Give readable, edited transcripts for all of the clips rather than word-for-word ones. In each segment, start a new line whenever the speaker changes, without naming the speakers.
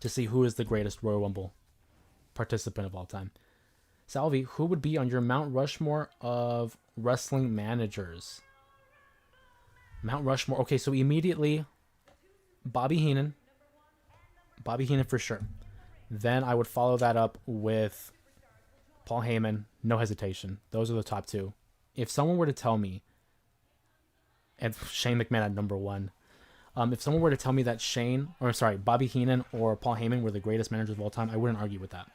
to see who is the greatest Royal Rumble participant of all time. Salvi, who would be on your Mount Rushmore of wrestling managers? Mount Rushmore. Okay, so immediately Bobby Heenan. Bobby Heenan for sure. Then I would follow that up with Paul Heyman. No hesitation. Those are the top two. If someone were to tell me, and Shane McMahon at number one, if someone were to tell me that Bobby Heenan or Paul Heyman were the greatest managers of all time, I wouldn't argue with that.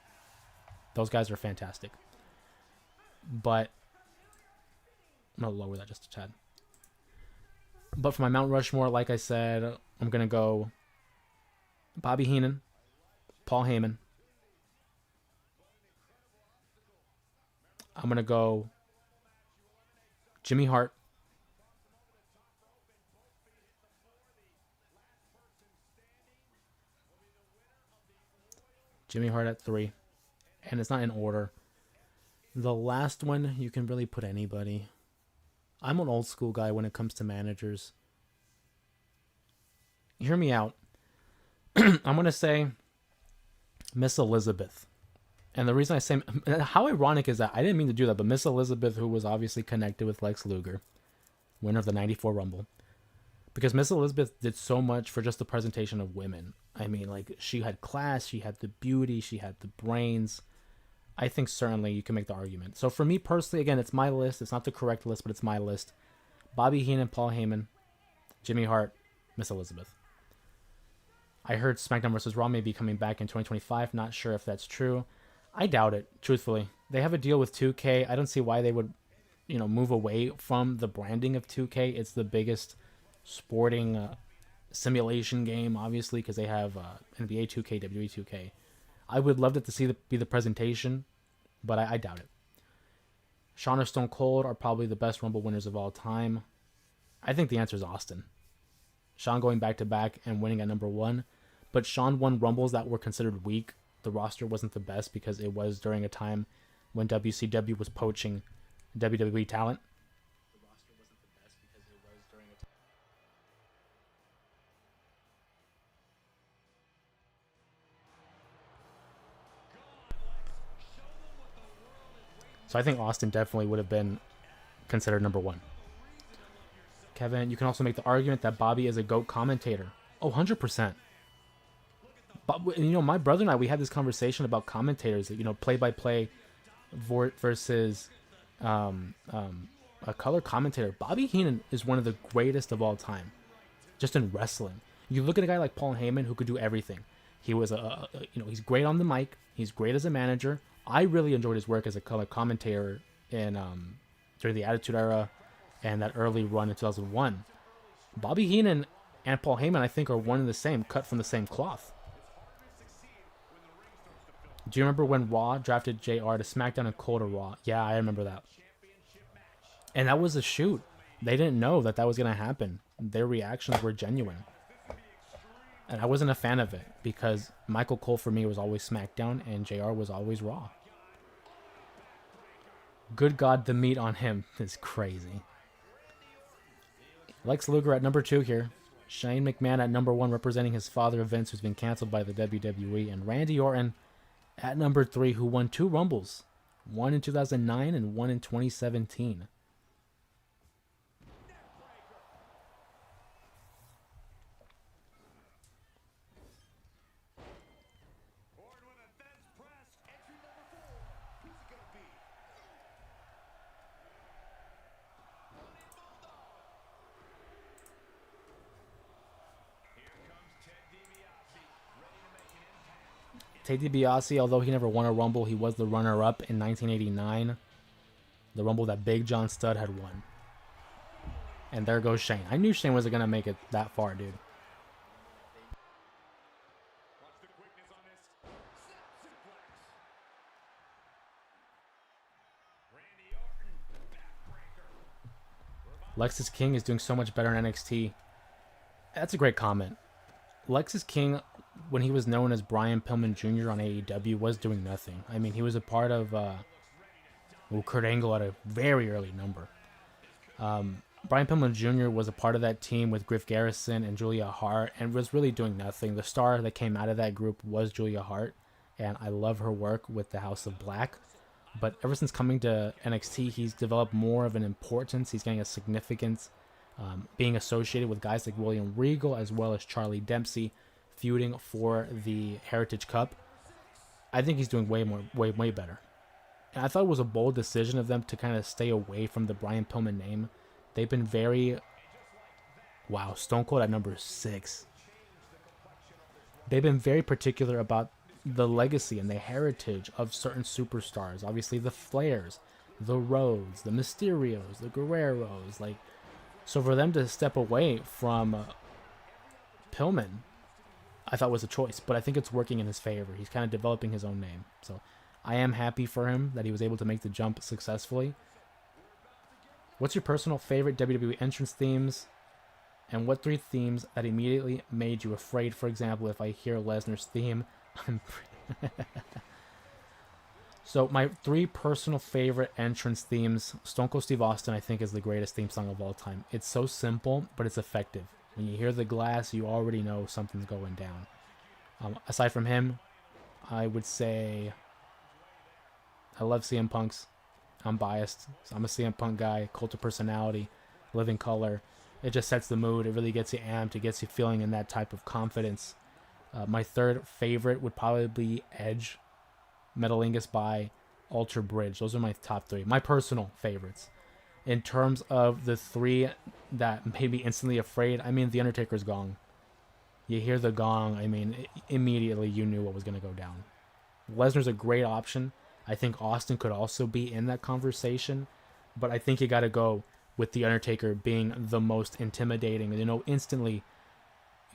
Those guys are fantastic. But I'm going to lower that just a tad. But for my Mount Rushmore, like I said, I'm going to go Bobby Heenan, Paul Heyman. I'm going to go Jimmy Hart. Jimmy Hart at 3. And it's not in order. The last one, you can really put anybody. I'm an old school guy when it comes to managers. Hear me out. I'm going to say Miss Elizabeth. And the reason I say... How ironic is that? I didn't mean to do that, but Miss Elizabeth, who was obviously connected with Lex Luger, winner of the 94 Rumble. Because Miss Elizabeth did so much for just the presentation of women. I mean, like, she had class, she had the beauty, she had the brains. I think certainly you can make the argument. So for me personally, again, it's my list. It's not the correct list, but it's my list. Bobby Heenan, Paul Heyman, Jimmy Hart, Miss Elizabeth. I heard SmackDown vs. Raw may be coming back in 2025. Not sure if that's true. I doubt it, truthfully. They have a deal with 2K. I don't see why they would, move away from the branding of 2K. It's the biggest sporting simulation game, obviously, because they have NBA 2K, WWE 2K. I would love it to see be the presentation, but I doubt it. Shawn or Stone Cold are probably the best Rumble winners of all time. I think the answer is Austin. Shawn going back-to-back and winning at number 1. But Shawn won Rumbles that were considered weak. The roster wasn't the best because it was during a time when WCW was poaching WWE talent. So I think Austin definitely would have been considered number 1. Kevin, you can also make the argument that Bobby is a GOAT commentator. Oh, 100%. But, my brother and I, we had this conversation about commentators, play-by-play versus a color commentator. Bobby Heenan is one of the greatest of all time, just in wrestling. You look at a guy like Paul Heyman who could do everything. He was he's great on the mic. He's great as a manager. I really enjoyed his work as a color commentator in during the Attitude Era and that early run in 2001. Bobby Heenan and Paul Heyman, I think, are one and the same, cut from the same cloth. Do you remember when Raw drafted JR to SmackDown and Cole to Raw? Yeah, I remember that. And that was a shoot. They didn't know that was going to happen. Their reactions were genuine. And I wasn't a fan of it because Michael Cole for me was always SmackDown and JR was always Raw. Good God, the meat on him is crazy. Lex Luger at number 2 here. Shane McMahon at number 1 representing his father Vince, who's been canceled by the WWE. And Randy Orton at number 3, who won 2 Rumbles. One in 2009 and one in 2017. Ted DiBiase, although he never won a Rumble, he was the runner-up in 1989. The Rumble that Big John Studd had won. And there goes Shane. I knew Shane wasn't going to make it that far, dude. Lexis King is doing so much better in NXT. That's a great comment. Lexis King, when he was known as Brian Pillman Jr. on AEW, was doing nothing. I mean, he was a part of Kurt Angle at a very early number. Brian Pillman Jr. was a part of that team with Griff Garrison and Julia Hart and was really doing nothing. The star that came out of that group was Julia Hart, and I love her work with the House of Black. But ever since coming to NXT, he's developed more of an importance. He's getting a significance, being associated with guys like William Regal as well as Charlie Dempsey, feuding for the Heritage Cup. I think he's doing way better. And I thought it was a bold decision of them to kind of stay away from the Brian Pillman name. They've been very... Wow, Stone Cold at number 6. They've been very particular about the legacy and the heritage of certain superstars. Obviously, the Flairs, the Rhodes, the Mysterios, the Guerreros. Like, so for them to step away from Pillman, I thought was a choice. But I think it's working in his favor. He's kind of developing his own name. So I am happy for him that he was able to make the jump successfully. What's your personal favorite WWE entrance themes? And what 3 themes that immediately made you afraid? For example, if I hear Lesnar's theme, I'm... So my 3 personal favorite entrance themes. Stone Cold Steve Austin, I think, is the greatest theme song of all time. It's so simple, but it's effective. When you hear the glass, you already know something's going down. Aside from him, I would say I love CM Punk's. I'm biased. So I'm a CM Punk guy. Cult of Personality, Living Color. It just sets the mood. It really gets you amped. It gets you feeling in that type of confidence. My 3rd favorite would probably be Edge, Metalingus by Alter Bridge. Those are my top 3. My personal favorites. In terms of the 3 that made me instantly afraid, I mean, The Undertaker's gong. You hear the gong, I mean, immediately you knew what was going to go down. Lesnar's a great option. I think Austin could also be in that conversation, but I think you got to go with The Undertaker being the most intimidating. You know, instantly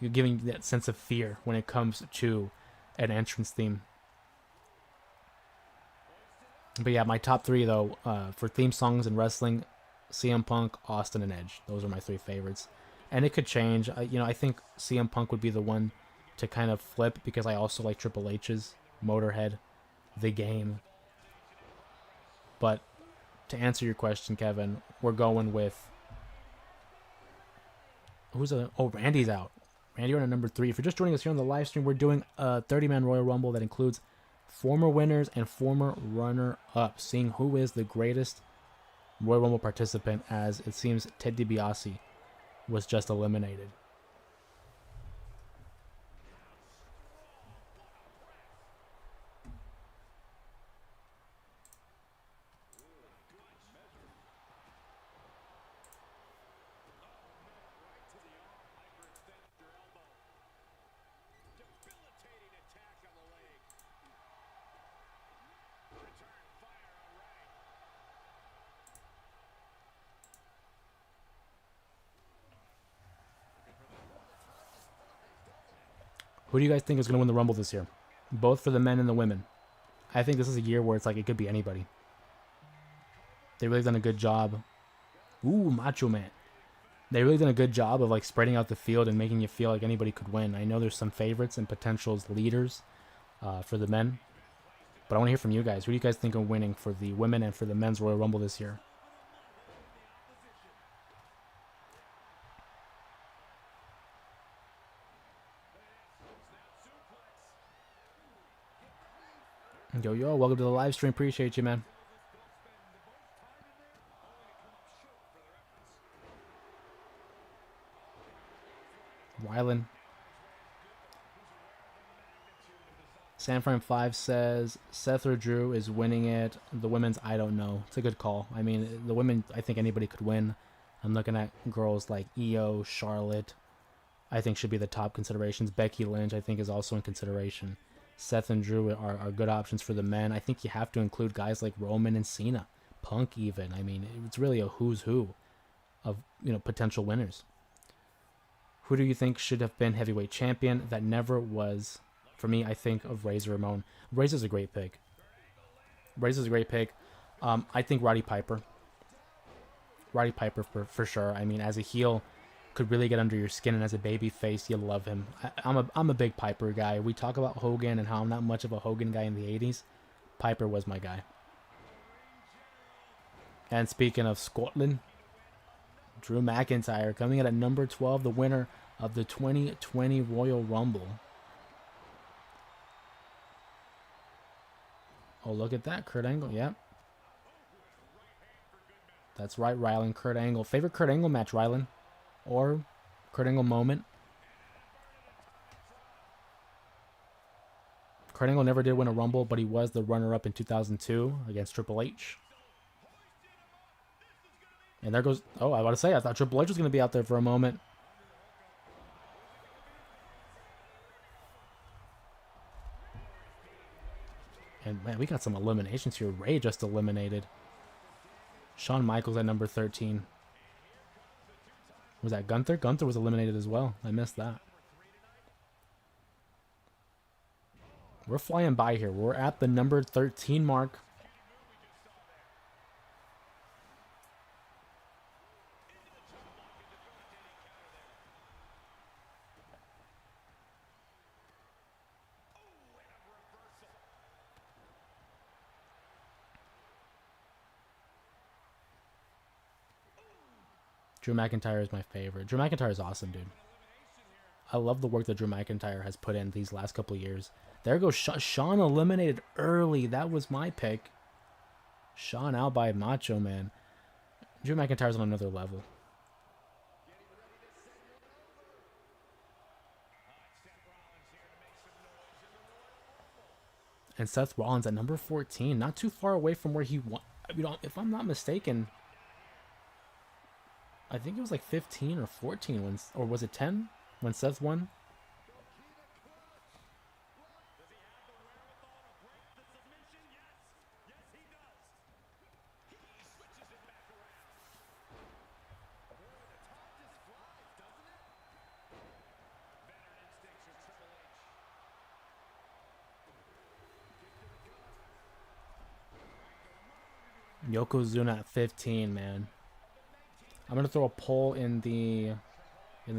you're giving that sense of fear when it comes to an entrance theme. But yeah, my top 3 though, for theme songs and wrestling, CM Punk, Austin, and Edge. Those are my 3 favorites. And it could change. I think CM Punk would be the one to kind of flip because I also like Triple H's, Motorhead, The Game. But to answer your question, Kevin, we're going with... Randy's out. Randy, you're on number 3. If you're just joining us here on the live stream, we're doing a 30-man Royal Rumble that includes former winners and former runner-ups, seeing who is the greatest Royal Rumble participant, as it seems Ted DiBiase was just eliminated. Who do you guys think is going to win the Rumble this year? Both for the men and the women. I think this is a year where it's like it could be anybody. They've really done a good job. Ooh, Macho Man. They've really done a good job of like spreading out the field and making you feel like anybody could win. I know there's some favorites and potentials leaders for the men. But I want to hear from you guys. Who do you guys think are winning for the women and for the men's Royal Rumble this year? Yo, welcome to the live stream. Appreciate you, man. Wylan. Sanfran5 says Seth or Drew is winning it. The women's, I don't know. It's a good call. I mean, the women, I think anybody could win. I'm looking at girls like Io, Charlotte. I think should be the top considerations. Becky Lynch, I think, is also in consideration. Seth and Drew are good options for the men. I think you have to include guys like Roman and Cena, Punk even. I mean, it's really a who's who of potential winners. Who do you think should have been heavyweight champion that never was? For me, I think of Razor Ramon. Razor's a great pick. I think Roddy Piper. Roddy Piper for sure. I mean, as a heel, could really get under your skin, and as a baby face, you love him. I'm a big Piper guy. We talk about Hogan and how I'm not much of a Hogan guy in the 80s. Piper was my guy. And speaking of Scotland, Drew McIntyre coming in at number 12, the winner of the 2020 Royal Rumble. Oh, look at that. Kurt Angle. Yep. That's right, Rylan. Kurt Angle. Favorite Kurt Angle match, Rylan? Or Kurt Angle moment? Kurt Angle never did win a Rumble, but he was the runner-up in 2002 against Triple H. And there goes... Oh, I was about to say, I thought Triple H was going to be out there for a moment. And, man, we got some eliminations here. Ray just eliminated. Shawn Michaels at number 13. Was that Gunther? Gunther was eliminated as well. I missed that. We're flying by here. We're at the number 13 mark. Drew McIntyre is my favorite. Drew McIntyre is awesome, dude. I love the work that Drew McIntyre has put in these last couple of years. There goes Shawn eliminated early. That was my pick. Shawn out by Macho Man. Drew McIntyre's on another level. And Seth Rollins at number 14. Not too far away from where he won. If I'm not mistaken... I think it was like 15 or 14 when, or was it 10 when Seth won? Yokozuna at 15, man. I'm gonna throw a poll in the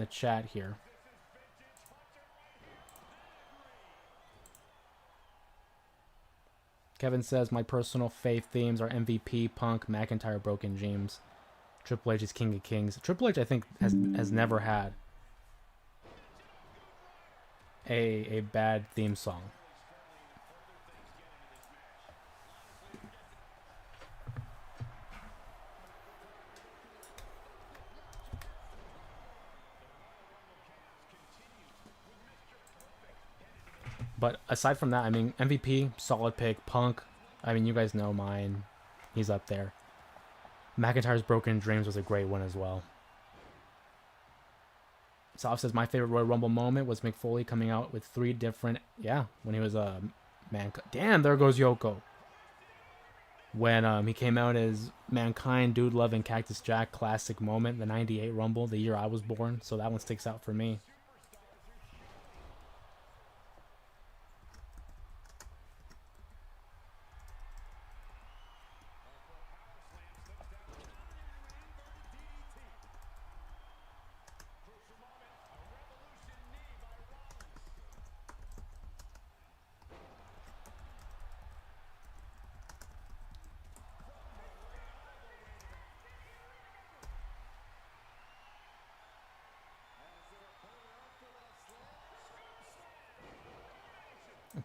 chat here. Kevin says my personal fave themes are MVP, Punk, McIntyre, Broken Dreams. Triple H is King of Kings. Triple H, I think, has never had a bad theme song. But aside from that, I mean, MVP, solid pick. Punk, I mean, you guys know mine. He's up there. McIntyre's Broken Dreams was a great one as well. Soft says, my favorite Royal Rumble moment was Mick Foley coming out with 3 different... Yeah, when he was a Mankind. Damn, there goes Yoko. When he came out as Mankind, Dude Love, and Cactus Jack, classic moment. The 98 Rumble, the year I was born. So that one sticks out for me.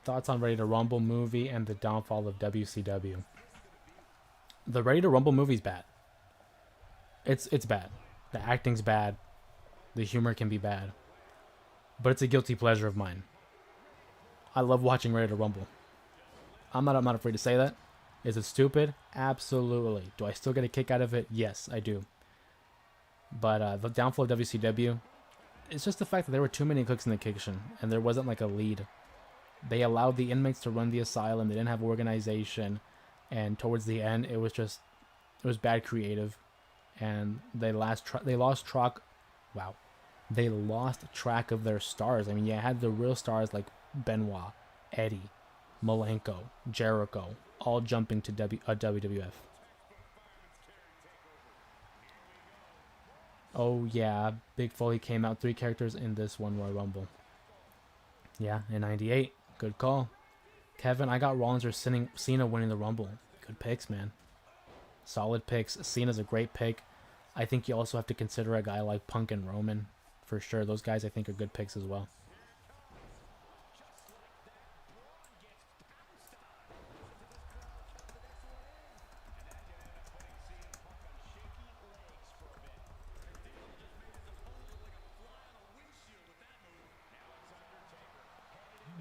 Thoughts on Ready to Rumble movie and the downfall of WCW. The Ready to Rumble movie's bad. It's bad. The acting's bad. The humor can be bad. But it's a guilty pleasure of mine. I love watching Ready to Rumble. I'm not afraid to say that. Is it stupid? Absolutely. Do I still get a kick out of it? Yes, I do. But the downfall of WCW, it's just the fact that there were too many cooks in the kitchen and there wasn't like a lead. They allowed the inmates to run the asylum. They didn't have organization. And towards the end, it was bad creative. And they lost track. Wow. They lost track of their stars. I mean, you had the real stars like Benoit, Eddie, Malenko, Jericho, all jumping to WWF. Oh, yeah. Big Foley came out 3 characters in this one Royal Rumble. Yeah, in 98. Good call. Kevin, I got Rollins or Cena winning the Rumble. Good picks, man. Solid picks. Cena's a great pick. I think you also have to consider a guy like Punk and Roman. For sure. Those guys I think are good picks as well.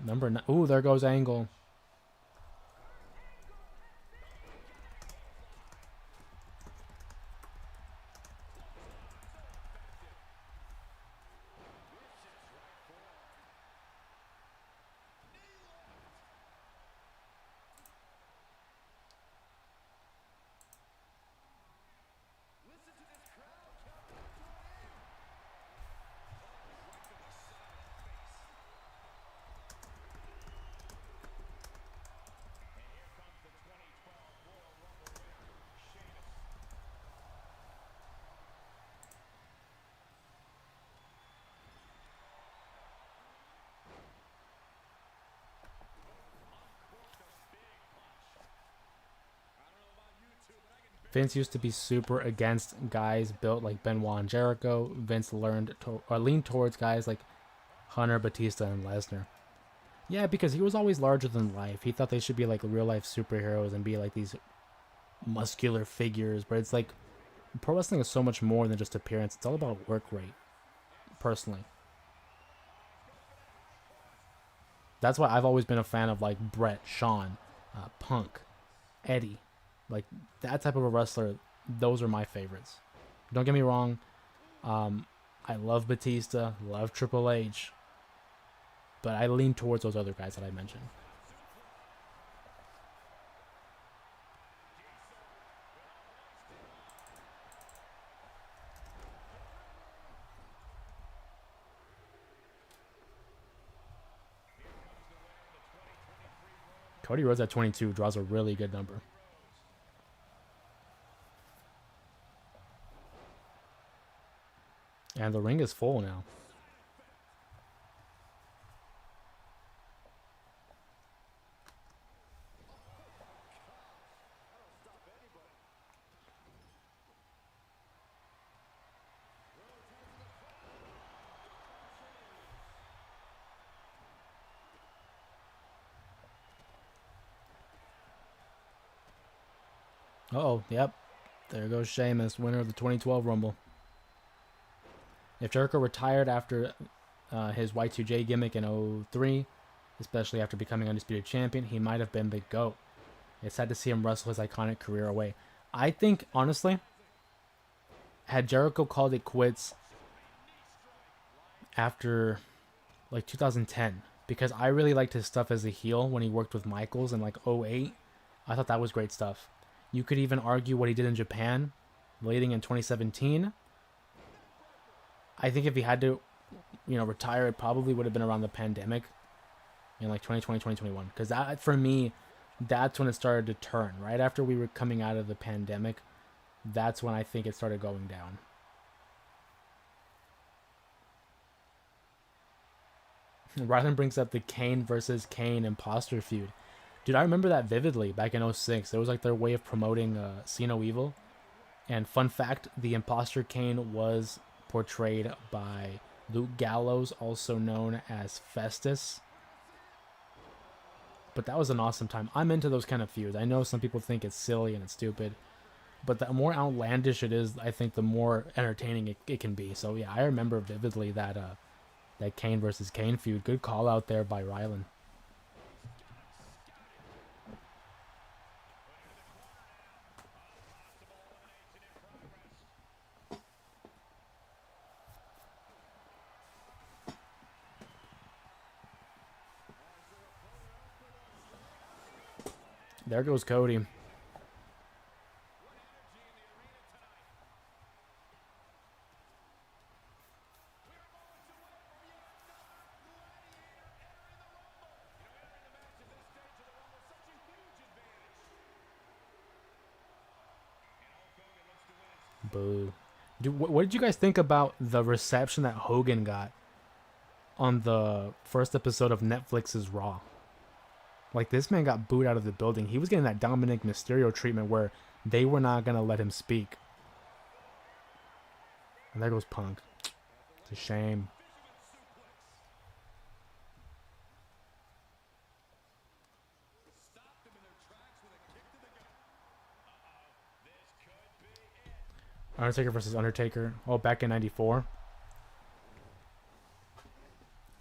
Number 9. Ooh, there goes Angle. Vince used to be super against guys built like Benoit and Jericho. Vince leaned towards guys like Hunter, Batista, and Lesnar. Yeah, because he was always larger than life. He thought they should be like real life superheroes and be like these muscular figures. But it's like pro wrestling is so much more than just appearance. It's all about work rate, personally. That's why I've always been a fan of like Brett, Shawn, Punk, Eddie. Like that type of a wrestler, those are my favorites. Don't get me wrong. I love Batista, love Triple H, but I lean towards those other guys that I mentioned. Cody Rhodes at 22 draws a really good number. And the ring is full now. Uh-oh, yep. There goes Sheamus, winner of the 2012 Rumble. If Jericho retired after his Y2J gimmick in 03, especially after becoming Undisputed Champion, he might have been the GOAT. It's sad to see him wrestle his iconic career away. I think, honestly, had Jericho called it quits after like 2010, because I really liked his stuff as a heel when he worked with Michaels in like 08. I thought that was great stuff. You could even argue what he did in Japan, leading in 2017. I think if he had to, retire, it probably would have been around the pandemic in like 2020, 2021. Because that, for me, that's when it started to turn. Right after we were coming out of the pandemic, that's when I think it started going down. Ryland brings up the Kane versus Kane imposter feud. Dude, I remember that vividly back in 06. It was like their way of promoting See No Evil. And fun fact, the imposter Kane was portrayed by Luke Gallows, also known as Festus. But that was an awesome time. I'm into those kind of feuds. I know some people think it's silly and it's stupid, but the more outlandish it is, I think the more entertaining it can be. So yeah, I remember vividly that Kane versus Kane feud. Good call out there by Ryland. There goes Cody. Boo. Dude, what did you guys think about the reception that Hogan got on the first episode of Netflix's Raw? Like, this man got booed out of the building. He was getting that Dominic Mysterio treatment where they were not going to let him speak. And there goes Punk. It's a shame. Undertaker versus Undertaker. Oh, back in 94.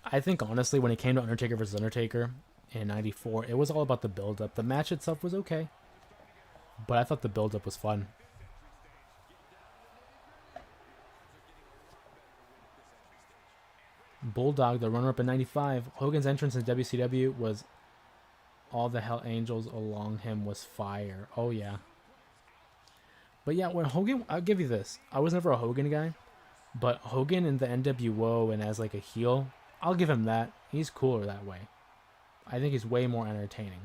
I think, honestly, when it came to Undertaker versus Undertaker in 94, it was all about the build-up. The match itself was okay, but I thought the build-up was fun. Bulldog, the runner-up in 95. Hogan's entrance in WCW was all the Hell Angels along him was fire. Oh, yeah. But yeah, when Hogan, I'll give you this. I was never a Hogan guy, but Hogan in the NWO and as like a heel, I'll give him that. He's cooler that way. I think he's way more entertaining.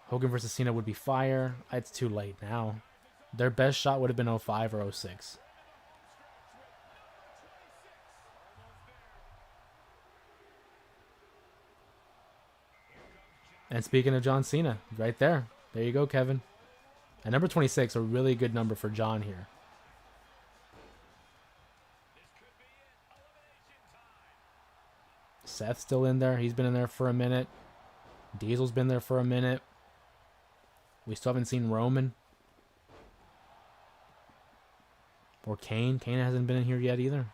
Hogan versus Cena would be fire. It's too late now. Their best shot would have been 05 or 06. And speaking of John Cena, right there. There you go, Kevin. And number 26, a really good number for John here. Seth's still in there. He's been in there for a minute. Diesel's been there for a minute. We still haven't seen Roman. Or Kane. Kane hasn't been in here yet either.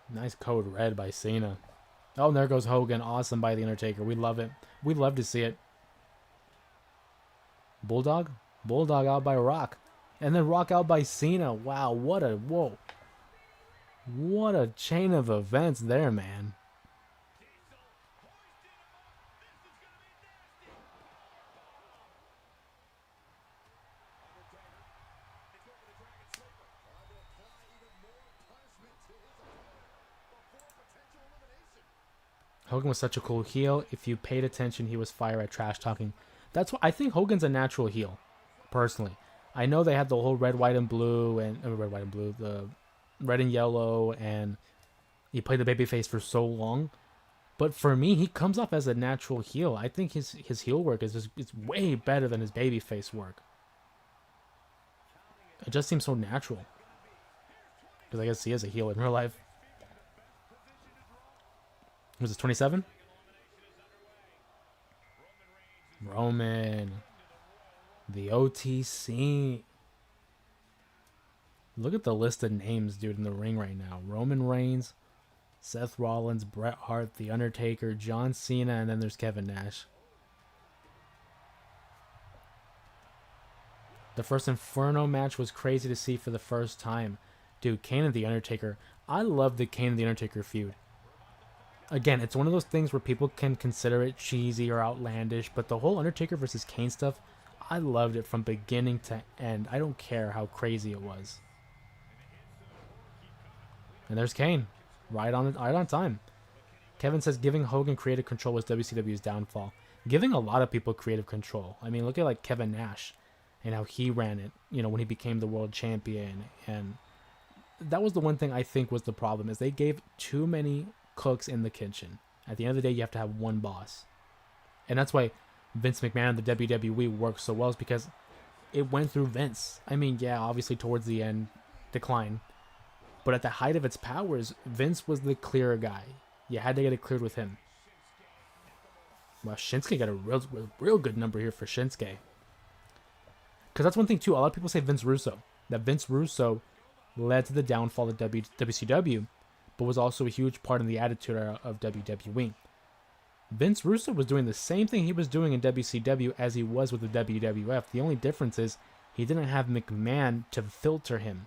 Nice code red by Cena. Oh, and there goes Hogan. Awesome by The Undertaker. We love it. We love to see it. Bulldog? Bulldog out by Rock. And then Rock out by Cena. Wow, what a... Whoa. What a chain of events there, man. Hogan was such a cool heel. If you paid attention, he was fire at trash talking. That's what I think. Hogan's a natural heel, personally. I know they had the whole red, white, and blue, and red, white, and blue, the red and yellow, and he played the babyface for so long. But for me, he comes off as a natural heel. I think his heel work is just, it's way better than his babyface work. It just seems so natural. Because I guess he is a heel in real life. Was it 27? Roman. The OTC. Look at the list of names, dude, in the ring right now. Roman Reigns, Seth Rollins, Bret Hart, The Undertaker, John Cena, and then there's Kevin Nash. The first Inferno match was crazy to see for the first time. Dude, Kane and The Undertaker. I love the Kane and The Undertaker feud. Again, it's one of those things where people can consider it cheesy or outlandish, but the whole Undertaker versus Kane stuff, I loved it from beginning to end. I don't care how crazy it was. And there's Kane, right on time. Kevin says giving Hogan creative control was WCW's downfall. Giving a lot of people creative control. I mean, look at like Kevin Nash and how he ran it, you know, when he became the world champion. And that was the one thing I think was the problem, is they gave too many cooks in the kitchen. At the end of the day, you have to have one boss. And that's why Vince McMahon and the WWE worked so well, is because it went through Vince. I mean, yeah, obviously towards the end, decline. But at the height of its powers, Vince was the clearer guy. You had to get it cleared with him. Well, Shinsuke got a real good number here for Shinsuke. Because that's one thing, too. A lot of people say Vince Russo. That Vince Russo led to the downfall of WCW, but was also a huge part in the attitude era of WWE. Vince Russo was doing the same thing he was doing in WCW as he was with the WWF. The only difference is he didn't have McMahon to filter him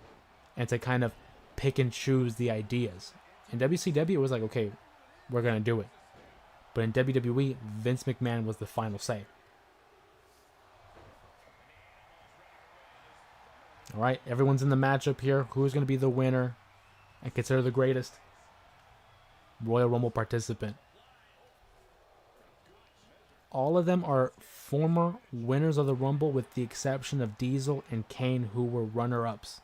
and to kind of pick and choose the ideas. In WCW, it was like, okay, we're going to do it. But in WWE, Vince McMahon was the final say. All right, everyone's in the matchup here. Who's going to be the winner and consider the greatest Royal Rumble participant? All of them are former winners of the Rumble with the exception of Diesel and Kane, who were runner-ups.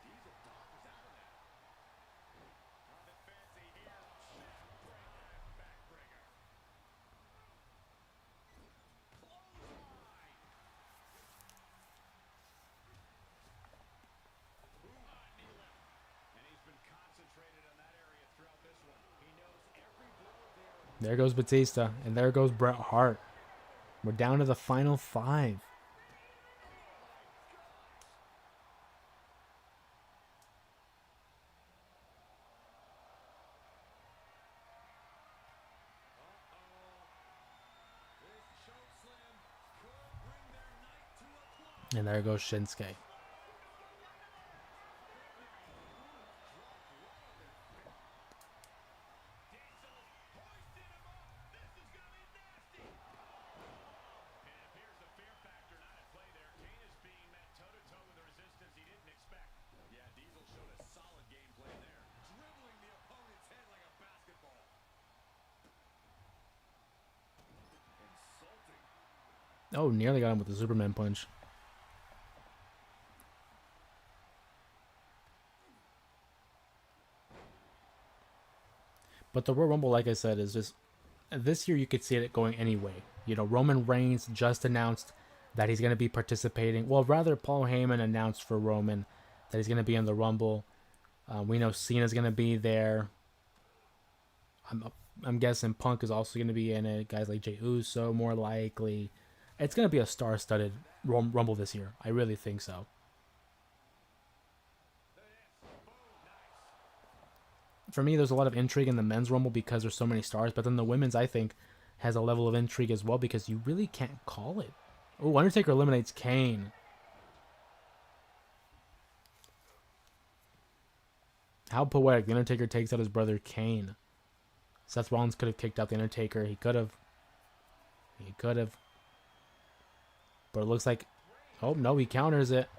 There goes Batista, and there goes Bret Hart. We're down to the final 5. And there goes Shinsuke. Oh, nearly got him with the Superman punch. But the Royal Rumble, like I said, is just... This year you could see it going anyway. You know, Roman Reigns just announced that he's going to be participating. Well, rather, Paul Heyman announced for Roman that he's going to be in the Rumble. We know Cena's going to be there. I'm guessing Punk is also going to be in it. Guys like Jey Uso, more likely. It's going to be a star-studded Rumble this year. I really think so. For me, there's a lot of intrigue in the men's Rumble because there's so many stars. But then the women's, I think, has a level of intrigue as well because you really can't call it. Oh, Undertaker eliminates Kane. How poetic. The Undertaker takes out his brother Kane. Seth Rollins could have kicked out The Undertaker. He could have. But it looks like... Oh, no, he counters it.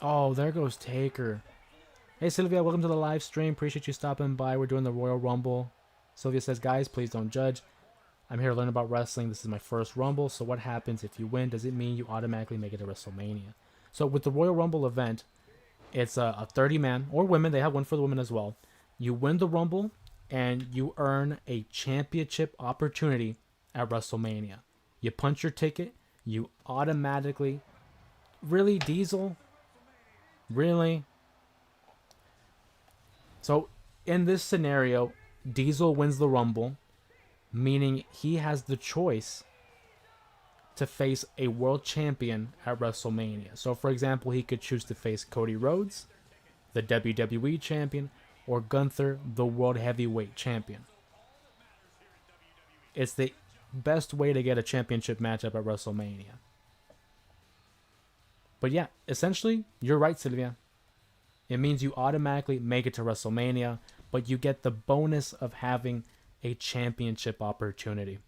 Oh, there goes Taker. Hey, Sylvia, welcome to the live stream. Appreciate you stopping by. We're doing the Royal Rumble. Sylvia says, guys, please don't judge. I'm here to learn about wrestling. This is my first Rumble. So what happens if you win? Does it mean you automatically make it to WrestleMania? So with the Royal Rumble event, it's a 30-man, or women. They have one for the women as well. You win the Rumble, and you earn a championship opportunity at WrestleMania. You punch your ticket. You automatically... Really, Diesel? Really? So, in this scenario, Diesel wins the Rumble, meaning he has the choice to face a world champion at WrestleMania. So, for example, he could choose to face Cody Rhodes, the WWE champion, or Gunther, the world heavyweight champion. It's the best way to get a championship matchup at WrestleMania. But yeah, essentially, you're right, Sylvia. It means you automatically make it to WrestleMania, but you get the bonus of having a championship opportunity.